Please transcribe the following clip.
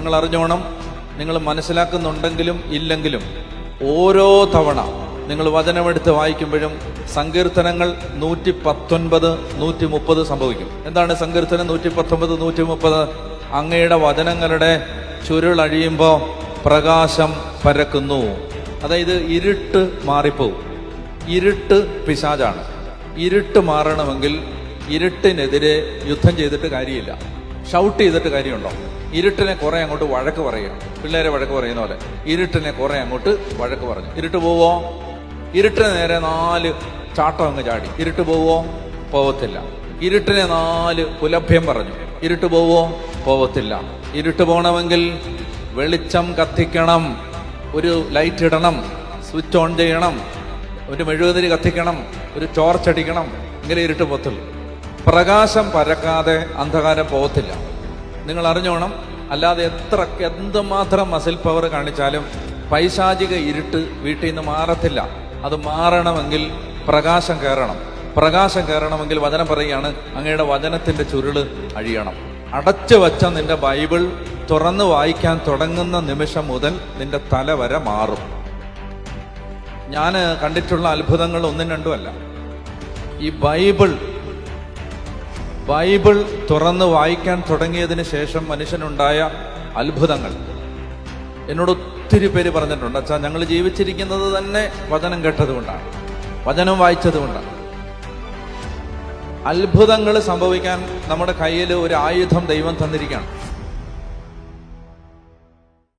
നിങ്ങൾ അറിഞ്ഞോണം, നിങ്ങൾ മനസ്സിലാക്കുന്നുണ്ടെങ്കിലും ഇല്ലെങ്കിലും ഓരോ തവണ നിങ്ങൾ വചനമെടുത്ത് വായിക്കുമ്പോഴും സങ്കീർത്തനങ്ങൾ 119, 130 സംഭവിക്കും. എന്താണ് സങ്കീർത്തനം 119, 130? അങ്ങയുടെ വചനങ്ങളുടെ ചുരുളഴിയുമ്പോൾ പ്രകാശം പരക്കുന്നു. അതായത് ഇരുട്ട് മാറിപ്പോവും. ഇരുട്ട് പിശാചാണ്. ഇരുട്ട് മാറണമെങ്കിൽ ഇരുട്ടിനെതിരെ യുദ്ധം ചെയ്തിട്ട് കാര്യമില്ല, ഷൗട്ട് ചെയ്തിട്ട് കാര്യമുണ്ടോ? ഇരുട്ടിനെ കുറെ അങ്ങോട്ട് വഴക്ക് പറയും. പിള്ളേരെ വഴക്ക് പറയുന്ന പോലെ ഇരുട്ടിനെ കുറെ അങ്ങോട്ട് വഴക്ക് പറഞ്ഞു. ഇരുട്ട് പോവോ? ഇരുട്ടിന് നേരെ 4 ചാട്ടം അങ്ങ് ചാടി. ഇരുട്ട് പോവോ? പോവത്തില്ല. ഇരുട്ടിനെ 4 കുലഭ്യം പറഞ്ഞു. ഇരുട്ട് പോവോ? പോവത്തില്ല. ഇരുട്ട് പോകണമെങ്കിൽ വെളിച്ചം കത്തിക്കണം, ഒരു ലൈറ്റ് ഇടണം, സ്വിച്ച് ഓൺ ചെയ്യണം, ഒരു മെഴുകുതിരി കത്തിക്കണം, ഒരു ടോർച്ച് അടിക്കണം. ഇങ്ങനെ ഇരുട്ട് പോകത്തുള്ളൂ. പ്രകാശം പരക്കാതെ അന്ധകാരം പോകത്തില്ല. നിങ്ങൾ അറിഞ്ഞോണം. അല്ലാതെ എന്തുമാത്രം മസിൽ പവർ കാണിച്ചാലും പൈശാചിക ഇരുട്ട് വീട്ടിൽ നിന്ന് മാറത്തില്ല. അത് മാറണമെങ്കിൽ പ്രകാശം കയറണം. പ്രകാശം കയറണമെങ്കിൽ വചനം പറയുകയാണ്, അങ്ങയുടെ വചനത്തിന്റെ ചുരുള് അഴിയണം. അടച്ചു വച്ച നിന്റെ ബൈബിൾ തുറന്ന് വായിക്കാൻ തുടങ്ങുന്ന നിമിഷം മുതൽ നിന്റെ തല വരെ മാറും. ഞാൻ കണ്ടിട്ടുള്ള അത്ഭുതങ്ങൾ 1, 2 അല്ല. ഈ ബൈബിൾ തുറന്ന് വായിക്കാൻ തുടങ്ങിയതിന് ശേഷം മനുഷ്യനുണ്ടായ അത്ഭുതങ്ങൾ എന്നോട് ഒത്തിരി പേര് പറഞ്ഞിട്ടുണ്ട്. അച്ഛാ, ഞങ്ങൾ ജീവിച്ചിരിക്കുന്നത് തന്നെ വചനം കേട്ടതുകൊണ്ടാണ്, വചനം വായിച്ചതുകൊണ്ടാണ്. അത്ഭുതങ്ങൾ സംഭവിക്കാൻ നമ്മുടെ കയ്യിൽ ഒരു ആയുധം ദൈവം തന്നിരിക്കുകയാണ്.